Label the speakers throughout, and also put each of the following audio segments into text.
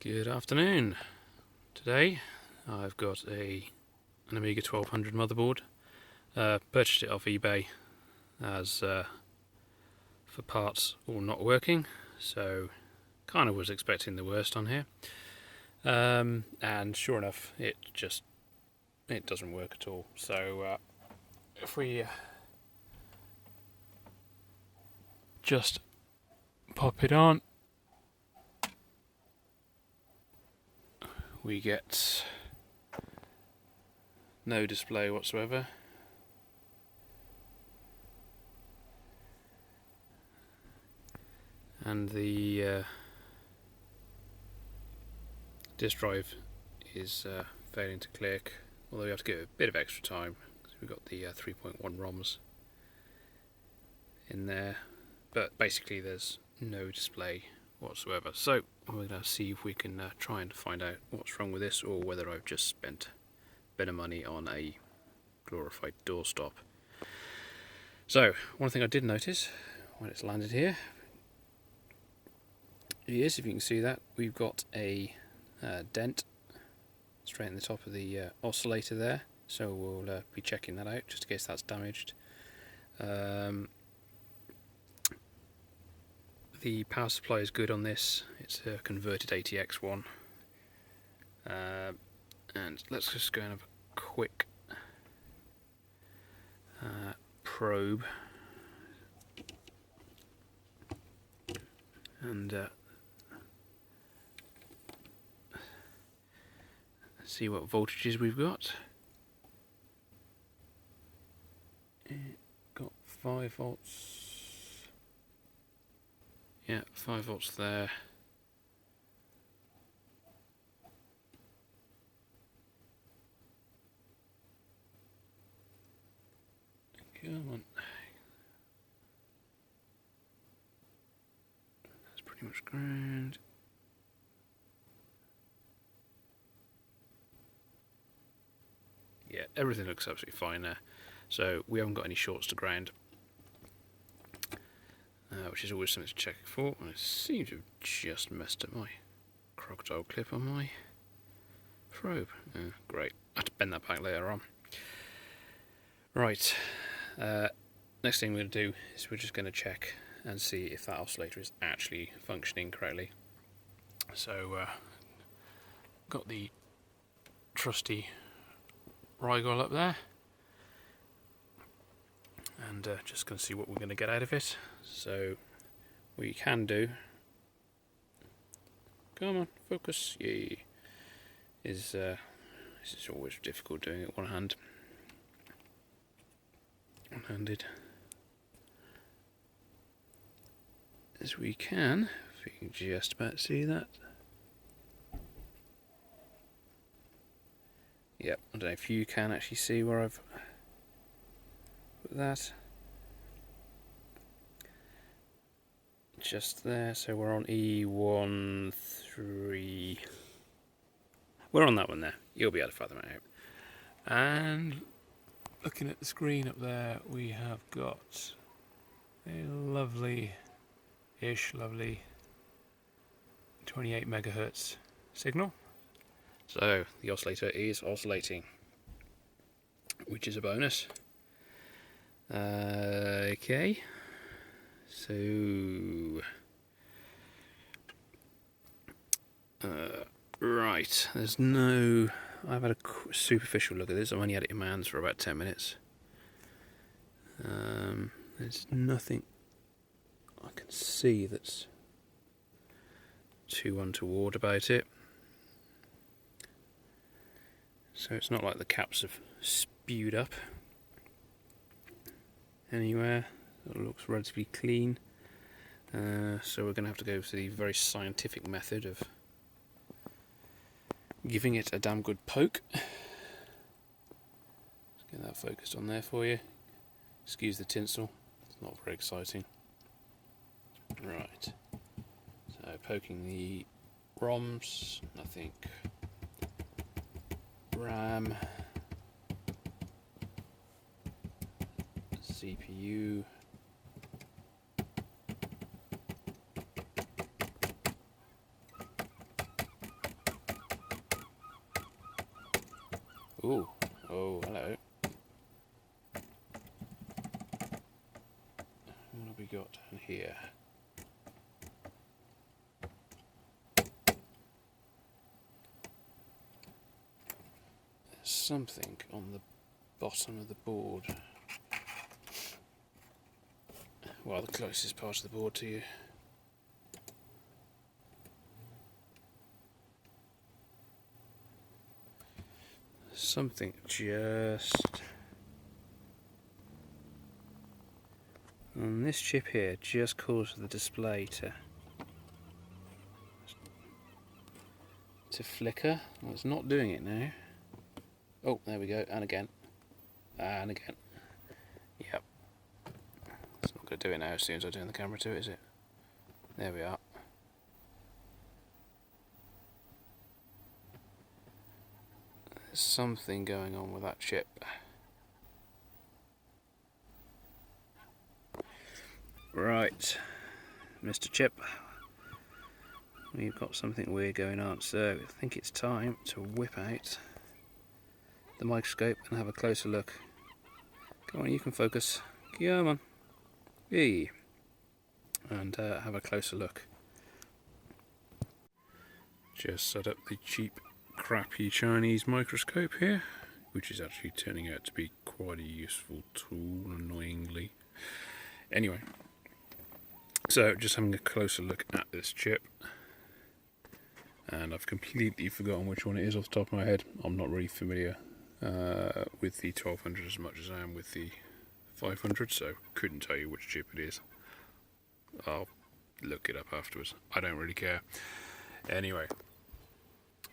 Speaker 1: Good afternoon. Today I've got an Amiga 1200 motherboard. Purchased it off eBay as for parts all not working, so kind of was expecting the worst on here. And sure enough, it doesn't work at all. So if we just pop it on, we get no display whatsoever. And the disk drive is failing to click, although we have to give it a bit of extra time because we've got the 3.1 ROMs in there, but basically there's no display whatsoever. So we're going to see if we can try and find out what's wrong with this, or whether I've just spent a bit of money on a glorified doorstop. So one thing I did notice when it's landed here is, if you can see that, we've got a dent straight in the top of the oscillator there, so we'll be checking that out just in case that's damaged. The power supply is good on this, it's a converted ATX one, and let's just go and have a quick probe and see what voltages we've got. Got 5 volts. Yeah, 5 volts there. Come on. That's pretty much ground. Yeah, everything looks absolutely fine there. So we haven't got any shorts to ground, which is always something to check for. And I seem to have just messed up my crocodile clip on my probe. Great, I have to bend that back later on. Right, next thing we're going to do is we're just going to check and see if that oscillator is actually functioning correctly. So got the trusty Rigol up there, and just going to see what we're going to get out of it. So what you can do, come on, focus, yay, is this is always difficult doing it one-handed, as we can, if you can just about see that. Yep, I don't know if you can actually see where I've put that. Just there, so we're on E13. We're on that one there. You'll be able to fathom it out. And looking at the screen up there, we have got a lovely 28 megahertz signal. So the oscillator is oscillating, which is a bonus. Okay, so right, there's no, I've had a superficial look at this. I've only had it in my hands for about 10 minutes. There's nothing I can see that's too untoward about it. So it's not like the caps have spewed up anywhere. It looks relatively clean. So we're going to have to go for the very scientific method of giving it a damn good poke. Let's get that focused on there for you. Excuse the tinsel, it's not very exciting. Right, so poking the ROMs, nothing. RAM, CPU, Ooh, oh, hello. What have we got down here? There's something on the bottom of the board. Well, the closest part of the board to you. Something just on this chip here just caused the display to flicker. Well, it's not doing it now. Oh, there we go, and again, and again. Yep. It's not going to do it now as soon as I turn the camera to it, is it? There we are. There's something going on with that chip. Right, Mr. Chip, we've got something weird going on, so I think it's time to whip out the microscope and have a closer look. Come on, you can focus. Come on. Hey. And have a closer look. Just set up the cheap, crappy Chinese microscope here, which is actually turning out to be quite a useful tool, annoyingly. Anyway, so just having a closer look at this chip, and I've completely forgotten which one it is off the top of my head. I'm not really familiar with the 1200 as much as I am with the 500, so couldn't tell you which chip it is. I'll look it up afterwards. I don't really care. Anyway,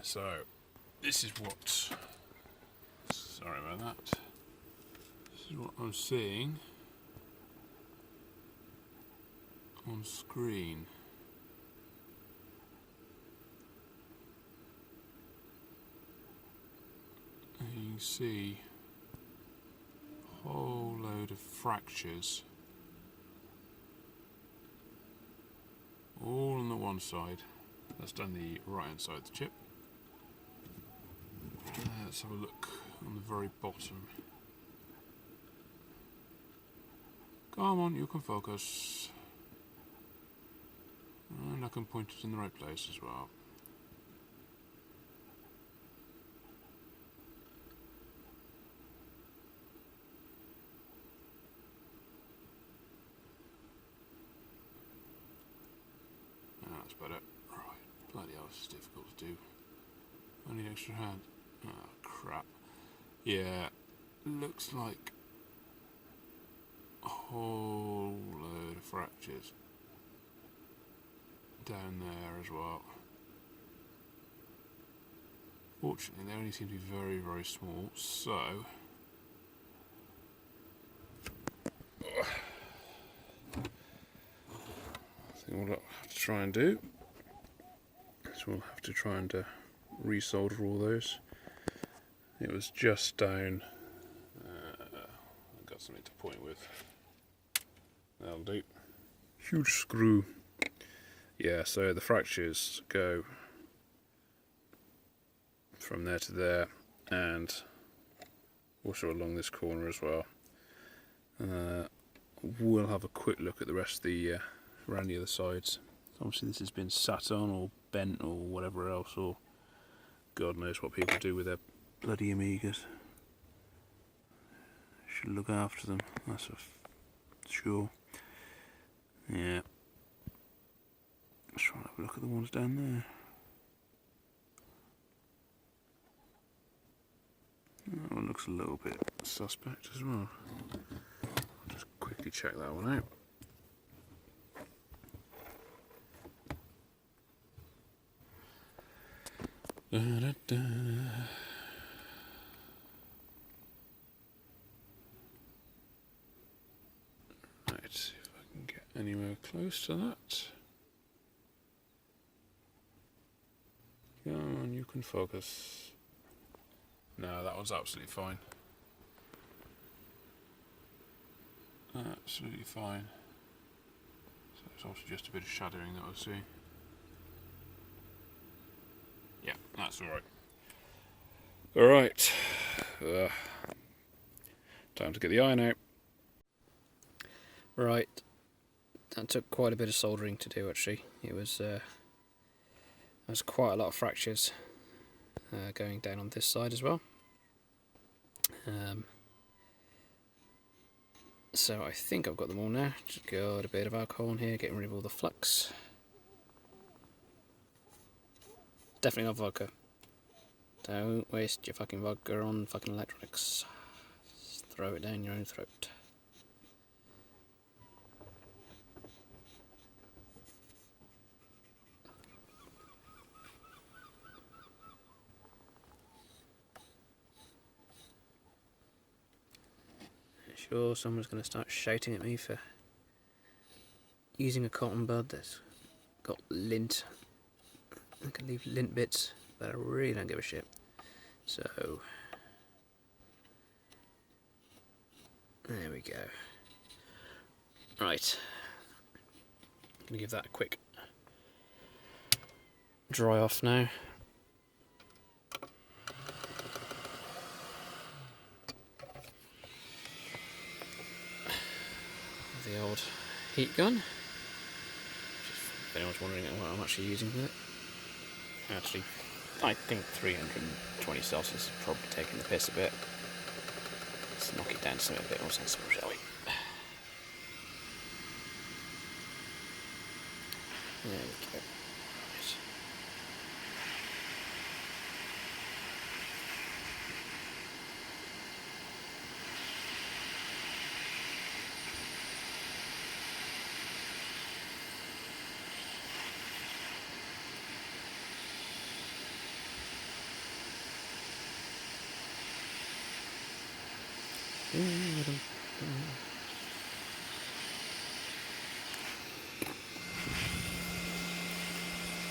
Speaker 1: so this is what, sorry about that, this is what I'm seeing on screen. And you can see a whole load of fractures all on the one side. That's down the right hand side of the chip. Let's have a look on the very bottom. Come on, you can focus. And I can point it in the right place as well. That's better. Right, bloody hell, this is difficult to do. I need an extra hand. Oh, crap. Yeah, looks like a whole load of fractures down there as well. Fortunately, they only seem to be very, very small, so I think what I'll have to try and do is we'll have to try and resolder all those. It was just down. I've got something to point with. That'll do. Huge screw. Yeah, so the fractures go from there to there, and also along this corner as well. We'll have a quick look at the rest of the around the other sides. Obviously this has been sat on or bent or whatever else, or God knows what people do with their bloody Amigas. Should look after them, that's for sure. Yeah. Let's try and have a look at the ones down there. That one looks a little bit suspect as well. I'll just quickly check that one out. Da, da, da. Right, see if I can get anywhere close to that. Come on, you can focus. No, that one's absolutely fine. Absolutely fine. So it's also just a bit of shadowing that I see. Yeah, that's alright. Alright, Ugh. Time to get the iron out. Right, that took quite a bit of soldering to do actually. It was there was quite a lot of fractures going down on this side as well. So I think I've got them all now. Just got a bit of alcohol in here, getting rid of all the flux. Definitely not vodka. Don't waste your fucking vodka on fucking electronics. Just throw it down your own throat. Sure, someone's going to start shouting at me for using a cotton bud that's got lint. I can leave lint bits, but I really don't give a shit. So, there we go. Right. I'm going to give that a quick dry off now. The old heat gun. If anyone's wondering what I'm actually using with it. Actually, I think 320 Celsius is probably taking the piss a bit. Let's knock it down to something a bit more sensible, shall we? There we go.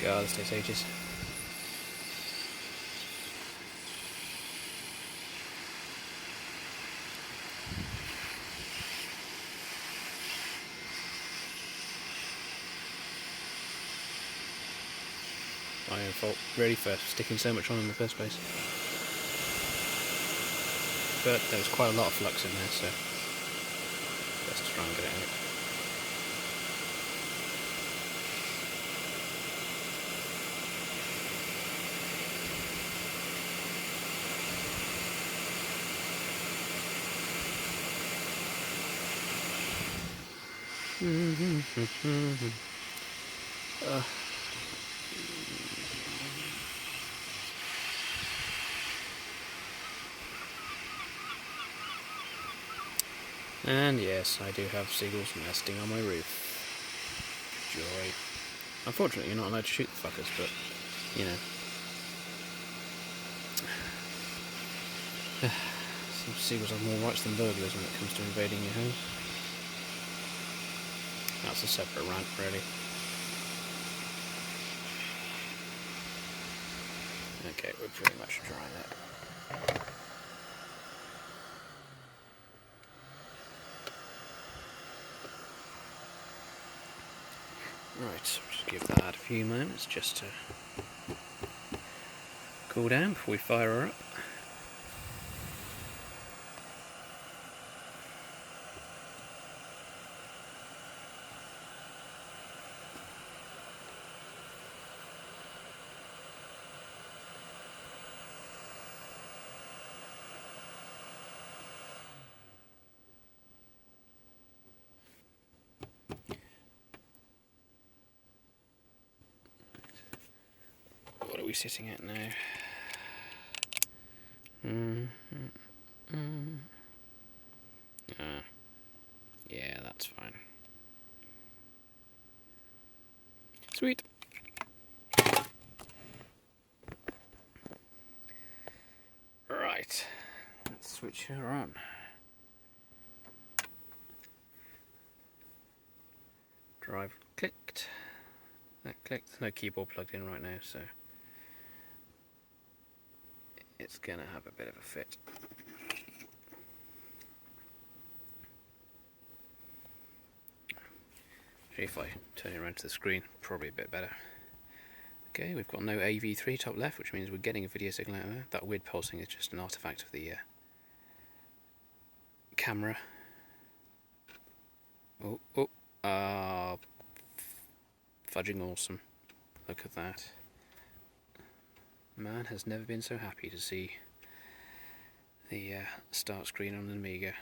Speaker 1: God, this takes ages. My own fault, really, for sticking so much on in the first place. But there was quite a lot of flux in there, so best to try and get it out. And yes, I do have seagulls nesting on my roof. Joy. Unfortunately, you're not allowed to shoot the fuckers, but, you know. Some seagulls have more rights than burglars when it comes to invading your home. That's a separate rant, really. Okay, we're pretty much dry there. Right, so just give that a few moments just to cool down before we fire her up. What are we sitting at now? Yeah, that's fine. Sweet. Right, let's switch her on. Drive clicked. That clicked. No keyboard plugged in right now, so it's gonna have a bit of a fit. If I turn it around to the screen, probably a bit better. Okay, we've got no AV3 top left, which means we're getting a video signal out of there. That weird pulsing is just an artifact of the camera. Fudging awesome. Look at that. Man has never been so happy to see the start screen on an Amiga.